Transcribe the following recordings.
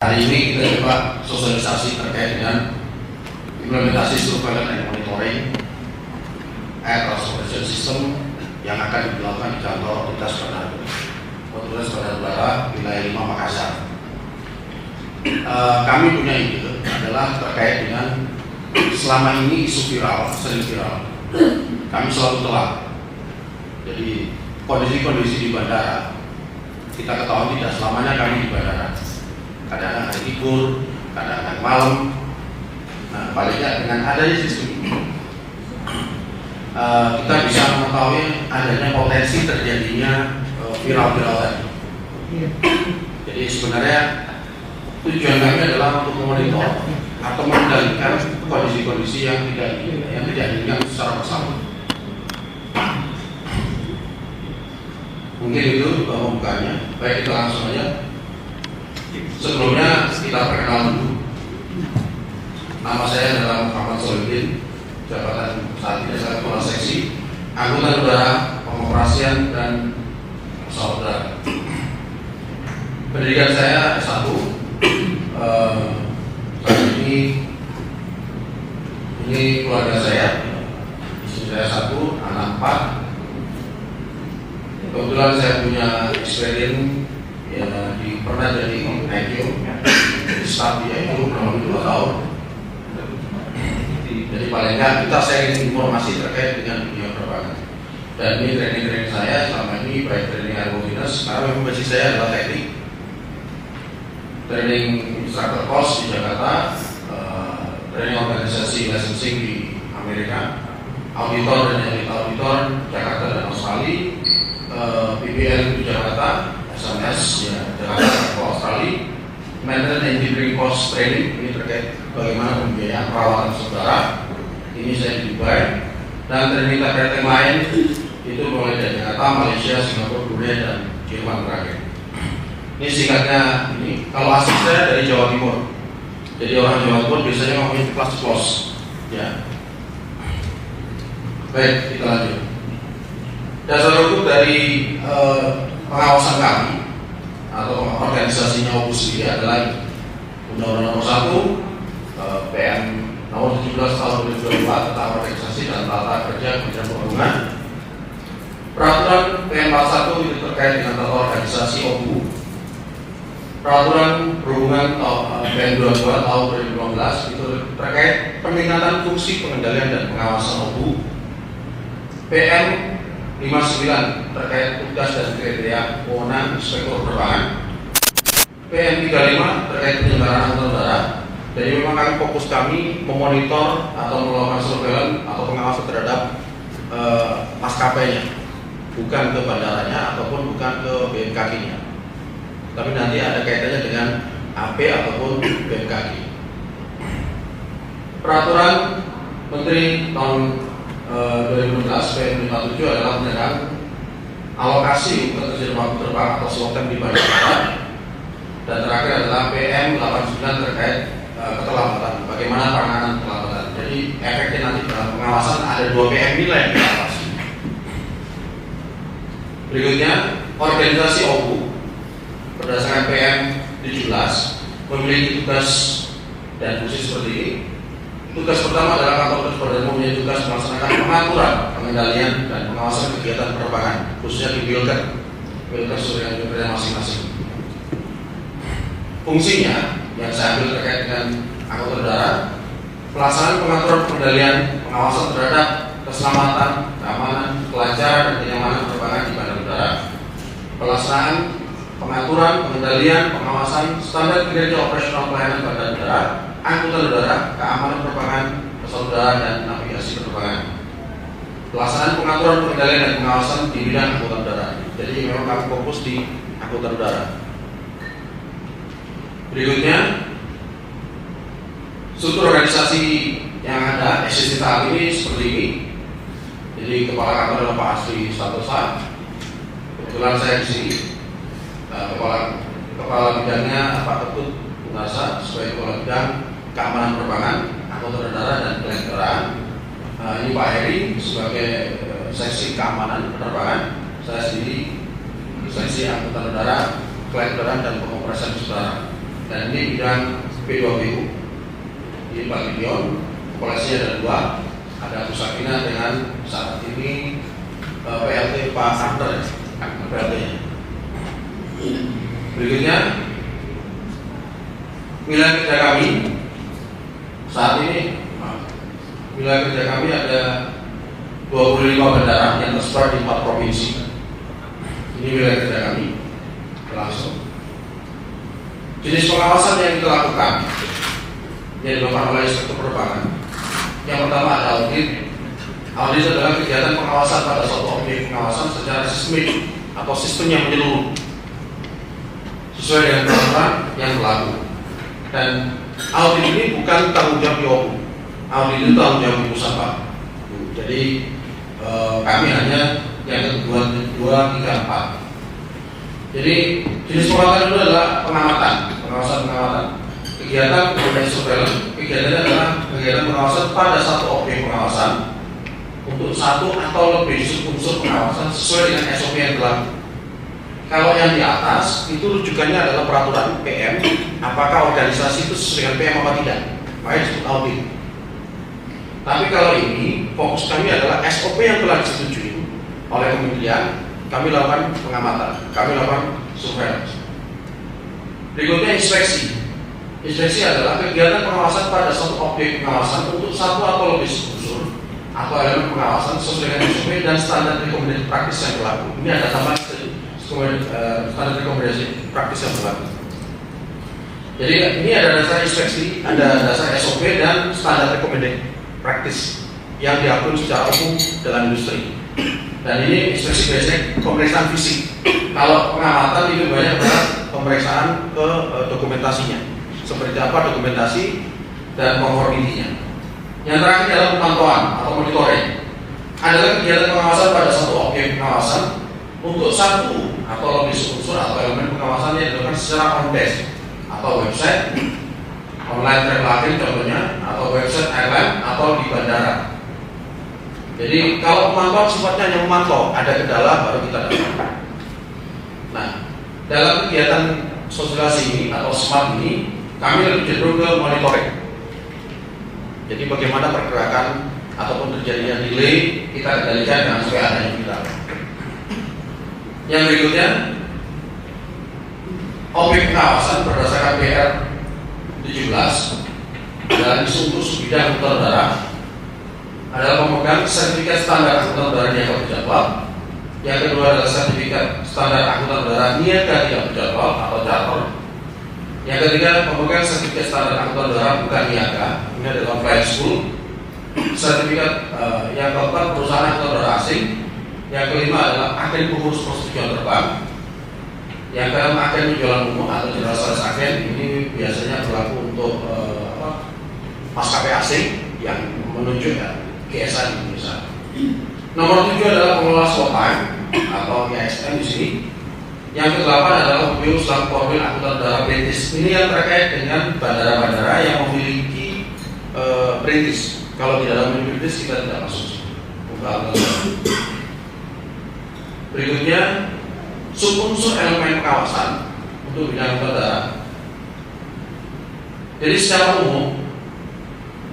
Hari ini kita coba sosialisasi terkait dengan implementasi surveillance and monitoring air transportation system yang akan dilakukan di kantor Otoritas Bandar Udara wilayah 5 Makassar. Kami punya ide adalah terkait dengan selama ini isu viral, sering viral. Kami selalu telah. Jadi kondisi-kondisi di bandara kita ketahui tidak selamanya kami di bandara. Kadang-kadang hari libur, kadang-kadang malam. Nah, baliknya dengan adanya sistem ini, kita bisa mengetahui adanya potensi terjadinya viral-viral tadi. Jadi sebenarnya tujuan kami adalah untuk memonitor atau mengendalikan kondisi-kondisi yang tidak diinginkan secara bersama. Mungkin itu pembukaannya. Baik, kita langsung aja. Sebelumnya kita perkenalan dulu. Nama saya adalah Muhammad Solihin, jabatan saat ini saya Kepala Seksi Angkutan Udara, Pengoperasian dan Pesawat Udara. Pendidikan saya S1. Saat ini keluarga saya, istri saya 1, anak 4. Kebetulan saya punya experience ya, pernah jadi IQ, staff di IQ kurang lebih 2 tahun. Jadi paling nggak kita sharing informasi terkait dengan dunia penerbangan. Dan ini training saya selama ini baik training airworthiness, karena memang basic saya adalah teknik, training instructor course di Jakarta, training organisasi licensing di Amerika, auditor dan edit auditor Jakarta dan Australia, PBL di Jakarta, SMS ya Jakarta ke Australia, maintenance engineering course training ini terkait bagaimana pembiayaan perawatan saudara. Ini saya di Dubai, dan training terkait yang lain itu mulai dari Jakarta, Malaysia, Singapura, Brunei dan Jerman terakhir. Ini singkatnya ini. Kalau asli saya dari Jawa Timur, jadi orang Jawa Timur biasanya ngomongin kelas close ya. Baik, kita lanjut. Dasar hukum dari pengawasan kami atau organisasinya Opus ini adalah Undang-Undang Nomor 1 PM Nomor 17 Tahun 2024 tentang organisasi dan tata kerja Kementerian Perhubungan. Peraturan PM 41 itu terkait dengan tata organisasi OPU. Peraturan Perhubungan PM 22 Tahun 2015 itu terkait peningkatan fungsi pengendalian dan pengawasan OPU. PM 59 terkait tugas dan kriteria wewenang inspektur penerbangan. PM 35 terkait penyelenggaraan angkutan udara. Jadi memang fokus kami memonitor atau melakukan surveillance atau pengawasan terhadap maskapainya, bukan ke bandaranya ataupun bukan ke BMKG-nya. Tapi nanti ada kaitannya dengan AP ataupun BMKG. Peraturan Menteri tahun 2015 PM 57 adalah tentang alokasi untuk terjadi waktu terbang atau slot time di bandara. Dan terakhir adalah PM 89 terkait keterlambatan. Bagaimana penanganan keterlambatan. Jadi efeknya nanti dalam pengawasan ada 2 PM nilai yang diawasi. Berikutnya, organisasi OPU berdasarkan PM 17 memiliki tugas dan fungsi seperti ini. Tugas pertama adalah kantor Perdana mempunyai tugas melaksanakan pengaturan, pengendalian dan pengawasan kegiatan penerbangan, khususnya di Wilker sesuai dengan masing-masing. Fungsinya yang saya ambil terkait dengan angkutan udara, pelaksanaan pengaturan, pengendalian, pengawasan terhadap keselamatan, keamanan, kelancaran dan kenyamanan penerbangan di bandara udara, pelaksanaan pengaturan, pengendalian, pengawasan standar kinerja operasional pelayanan bandara udara, angkutan udara, keamanan penerbangan, pesawat udara dan navigasi penerbangan. Pelaksanaan pengaturan, pengendalian dan pengawasan di bidang angkutan udara. Jadi memang kami fokus di angkutan udara. Berikutnya, struktur organisasi yang ada existing saat ini seperti ini. Jadi kepala kantor adalah Pak Asri Santosa. Kebetulan saya di sini. Kepala bidangnya Pak Ketut Bunasa sebagai kepala bidang keamanan penerbangan, angkutan udara dan kelenteraan. Ini Pak Heri sebagai seksi keamanan penerbangan. Saya sendiri seksi angkutan udara, kelenteraan dan pengoperasian udara. dan ini bidang P2BU. Ini Pak Gideon, koleksinya ada 2, ada Bu Sakina dengan saat ini PLT Pak Santer, PLT-nya. Berikutnya, wilayah kerja kami saat ini, wilayah kerja kami ada 25 bandara yang tersebar di 4 provinsi. Ini wilayah kerja kami langsung. Jenis pengawasan yang kita lakukan yang dilakukan oleh Inspektur Penerbangan. Yang pertama ada audit. Audit adalah kegiatan pengawasan pada suatu objek pengawasan secara sistemik atau sistem yang menyeluruh sesuai dengan peraturan yang berlaku. Dan audit ini bukan tanggung jawab IOU. Audit itu tanggung jawab pusat. Jadi kami hanya yang kedua, 2, 3, 4. Jadi jenis pengawasan itu adalah pengawasan. Kegiatan kemudian surveillance, kegiatannya adalah kegiatan pengawasan pada satu objek pengawasan untuk satu atau lebih unsur pengawasan sesuai dengan SOP yang berlaku. Kalau yang di atas itu rujukannya adalah peraturan PM, apakah organisasi itu sesuai dengan PM apa tidak, makanya disebut audit. Tapi kalau ini fokus kami adalah SOP yang telah disetujui oleh kementerian. Kami lakukan pengamatan, kami lakukan surveillance. Berikutnya inspeksi. Inspeksi adalah kegiatan pengawasan pada suatu objek pengawasan untuk satu atau lebih unsur atau elemen pengawasan sesuai dengan SOP dan standar rekomendasi praktis yang berlaku. Ini ada tambahan standar rekomendasi praktis yang berlaku. Jadi ini ada dasar inspeksi, ada dasar SOP dan standar rekomendasi praktis yang diakui secara umum dalam industri. Dan ini inspeksi basic pemeriksaan fisik. Kalau pengamatan itu banyak adalah pemeriksaan ke dokumentasinya, seperti apa dokumentasi dan konformitinya. Yang terakhir adalah pemantauan atau monitoring. Adalah kegiatan pengawasan pada satu objek pengawasan untuk satu atau lebih unsur atau elemen pengawasan yang dilakukan secara on-desk atau website, online travel contohnya, atau website airline atau di bandara. Jadi kalau pemantauan sifatnya hanya memantau, ada kendala baru kita dapat. Nah, dalam kegiatan sosialisasi ini atau smart ini, kami lebih cenderung ke monitoring. Jadi bagaimana pergerakan ataupun terjadinya delay kita kendalikan dengan sesuai adanya viral. Yang berikutnya, objek pengawasan berdasarkan PR 17 dan isu bidang angkutan udara adalah pemegang sertifikat standar angkutan udara niaga berjadwal. Yang kedua adalah sertifikat standar angkutan udara niaga tidak berjadwal atau charter. Yang ketiga pemegang sertifikat standar angkutan udara bukan niaga, ini adalah flight school. Sertifikat yang keempat perusahaan angkutan udara asing. Yang kelima adalah agen pengurus persetujuan terbang. Yang keenam agen penjualan umum atau general sales agen. Ini biasanya berlaku untuk maskapai asing yang menunjuk GSA di Indonesia. Nomor 7 adalah pengelola slot time atau ISM di sini. Yang ke-8 adalah mobil selang formil angkutan udara perintis. Ini yang terkait dengan bandara-bandara yang memiliki perintis. Kalau tidak ada mobil perintis kita tidak masuk. Berikutnya subunsur elemen pengawasan untuk bidang angkutan udara. Jadi secara umum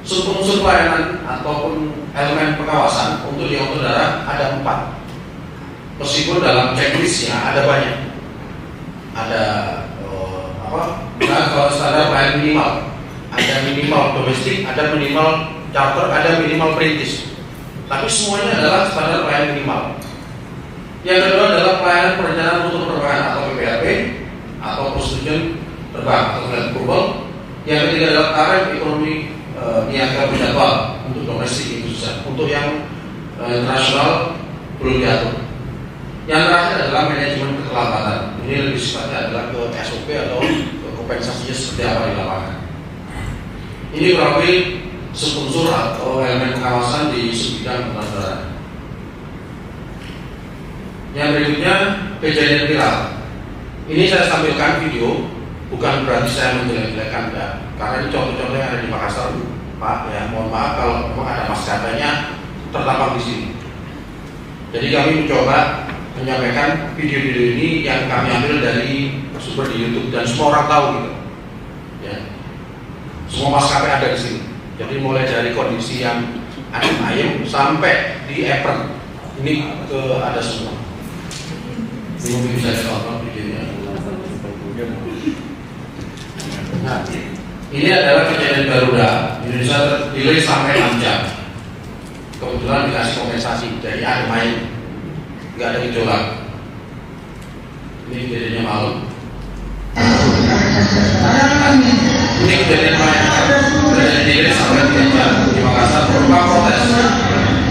subunsur pelayanan ataupun elemen pengawasan untuk di angkutan udara ada 4. Meskipun dalam checklistnya ada banyak. Ada kalau standar pelayanan minimal, ada minimal domestik, ada minimal charter, ada minimal perintis. Tapi semuanya adalah standar pelayanan minimal. Yang kedua adalah pelayanan perencanaan rute penerbangan atau PPRP atau persetujuan terbang atau flight approval. Yang ketiga adalah tarif ekonomi niaga berjadwal untuk domestik itu susah. Untuk yang internasional belum diatur. Yang terakhir adalah manajemen keterlambatan. Ini lebih sifatnya adalah ke SOP atau ke kompensasinya seperti apa di lapangan. Ini kurang lebih subunsur atau elemen pengawasan di bidang angkutan udara. Yang berikutnya kejadian viral. Ini saya tampilkan video, bukan berarti saya menjelek-jelekan ya. Karena ini contoh-contoh yang ada di Makassar, Pak. Ya, mohon maaf kalau memang ada maskapainya tertampang di sini. Jadi kami mencoba menyampaikan video-video ini yang kami ambil dari sumber di YouTube dan semua orang tahu gitu. Ya. Semua maskapai ada di sini. Jadi mulai dari kondisi yang ayam sampai di apron ini ada semua. Ini mungkin bisa ditonton videonya. Nah, ini adalah kejadian Garuda Indonesia delay sampai 6 jam. Kebetulan dikasih kompensasi dari ayam nggak ada gejolak. Ini kejadiannya malam. Ini kejadian delay sampai 3 jam di Makassar. Berupa protes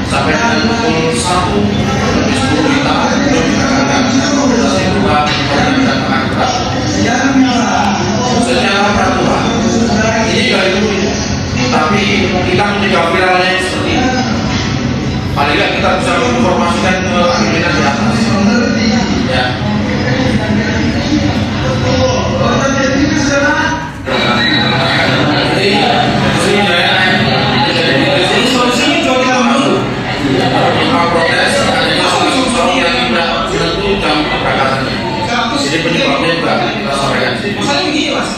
sampai dengan pukul 1:10 kita belum dikatakan kompensasi berupa dan pengangguran. Secara peraturan ini juga itu, tapi kita menjaga viralnya seperti ini. Paling tidak kita bisa menginformasikan ke aktivitas di atas. Ya. Jadi solusinya juga kita mampu. Protes adanya solusi yang tidak menentu jam keberangkatannya. Jadi penyebabnya juga kita sampaikan. Masalahnya begini mas,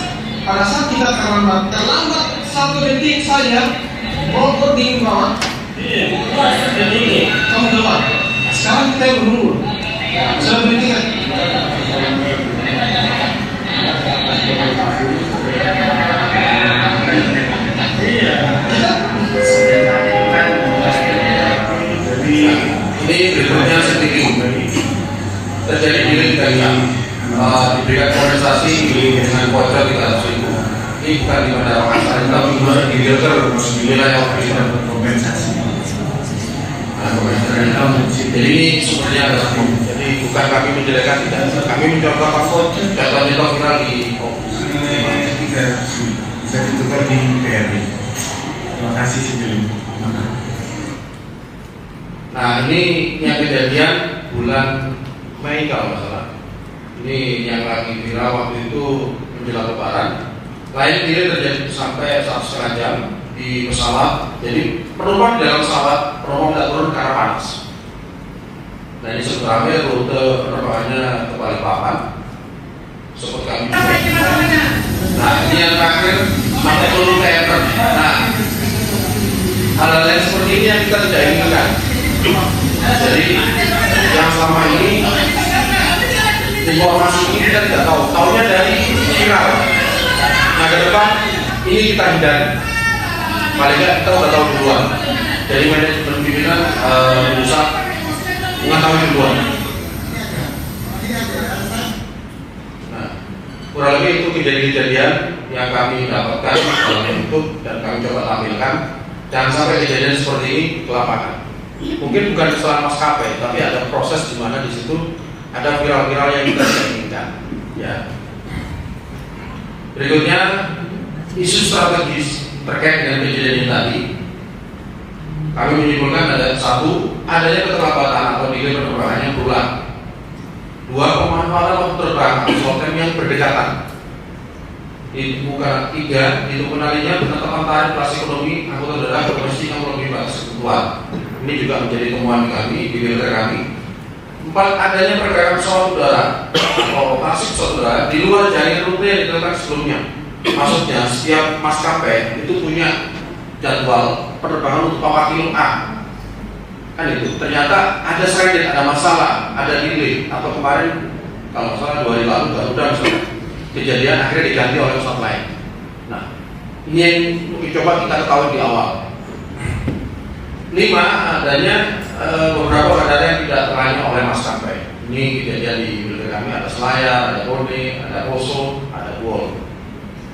pada saat kita terlambat 1 detik saja, bogor di bawah. Kamu keluar. Sekarang kita yang menunggu. Sudah berhenti kan? Ini berikutnya sedikit terjadi di Indonesia. Diberikan kompensasi dengan voucher 300.000. Ini bukan di Bandara Makassar, tapi di filter wilayah operasi kompensasi. Jadi ini sumbernya ada semua. Jadi bukan kami menjelekkan, tidak. Kami mencoba faktor data-data viral di bisa ditukar di PRD. Terima kasih sebelumnya. Nah ini yang kejadian bulan Mei kalau nggak salah. Ini yang lagi viral waktu itu menjelang Lebaran. Lain kiri terjadi sampai 1,5 jam di pesawat. Jadi penumpang di dalam pesawat penumpang tidak turun karena panas. Nah ini sebenarnya rute penerbangannya ke Balikpapan. Seperti kami. Nah ini yang terakhir sampai turun ke Ever. Nah hal-hal yang seperti ini yang kita tidak inginkan. Jadi yang selama ini informasi ini kita tidak tahu, tahunya dari viral. Nah ke depan ini kita hindari. Paling tidak kita sudah tahu duluan. Dari manajemen pimpinan berusaha mengetahui duluan. Nah kurang lebih itu kejadian-kejadian yang kami dapatkan dalam YouTube dan kami coba tampilkan. Jangan sampai kejadian seperti ini ke lapangan. Mungkin bukan kesalahan maskapai, tapi ada proses di mana di situ ada viral-viral yang kita tidak inginkan. Ya. Berikutnya isu strategis terkait dengan kejadian ini tadi. Kami menyimpulkan ada satu, adanya keterlambatan atau delay penerbangan yang berulang. Dua, pemanfaatan waktu terbang atau slot time yang berdekatan. Itu bukan tiga, itu penalinya penetapan tarif kelas ekonomi angkutan darat domestik yang melebihi batas kebutuhan. Ini juga menjadi temuan kami di filter kami. 4, adanya pergerakan pesawat udara atau operasi pesawat udara di luar jaringan rute yang ditetapkan sebelumnya. Maksudnya setiap maskapai itu punya jadwal penerbangan untuk wakil A. Kan itu. Ternyata ada stranded, ada masalah, ada delay. Atau kemarin kalau salah 2 hari lalu Garuda misalnya kejadian akhirnya diganti oleh pesawat lain. Nah, ini yang coba kita ketahui di awal. 5, adanya beberapa bandara yang tidak terlayani oleh maskapai. Ini kejadian di wilayah kami, ada Selayar, ada Bone, ada Poso, ada Wol.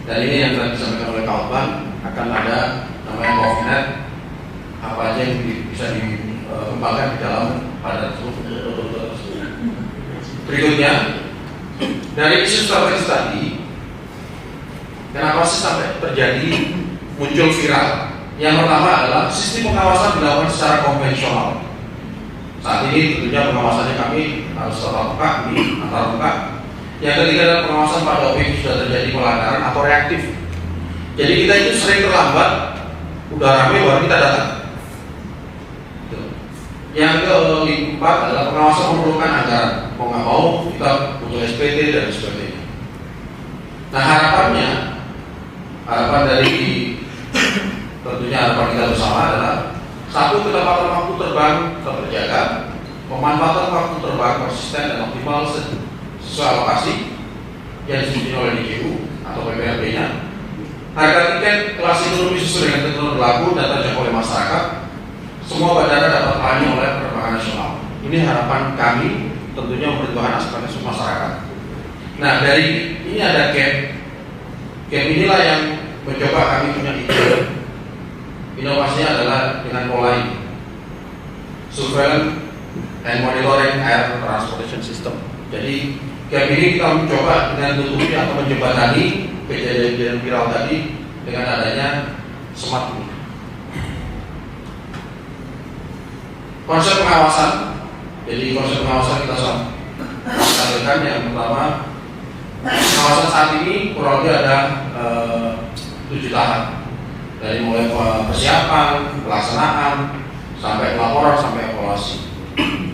Dan ini yang telah disampaikan oleh kawan akan ada namanya Movnet, apa aja yang bisa dikembangkan di dalam pada tersebut. Berikutnya, dari isu strategis tadi, kenapa sih sampai terjadi muncul viral? Yang pertama adalah sistem pengawasan dilakukan secara konvensional. Saat ini tentunya pengawasannya kami harus tatap muka, antar muka. Yang ketiga adalah pengawasan pada objek sudah terjadi pelanggaran atau reaktif. Jadi kita itu sering terlambat, udah rame baru kita datang. Yang keempat adalah pengawasan memerlukan anggaran. Mau nggak mau kita butuh SPT dan sebagainya. Nah harapannya dari tentunya harapan kita bersama adalah satu, ketepatan waktu terbang terjaga, pemanfaatan waktu terbang konsisten dan optimal sesuai alokasi yang disetujui oleh DJU atau PPRB-nya. Harga tiket kelas ekonomi sesuai dengan ketentuan berlaku dan terjangkau oleh masyarakat. Semua bandara dapat melayani oleh penerbangan nasional. Ini harapan kami, tentunya memperjuangkan aspirasi masyarakat. Nah, dari ini ada gap. Gap inilah yang mencoba kami punya ide. Inovasinya adalah dengan mulai surveillance and monitoring air transportation system. Jadi gap ini kita mencoba dengan tutupi atau menjembatani kejadian viral tadi dengan adanya smart ini. Konsep pengawasan. Jadi konsep pengawasan kita sampaikan yang pertama, pengawasan saat ini kurang lebih ada 7 tahap. Dari mulai persiapan, pelaksanaan, sampai laporan, sampai evaluasi.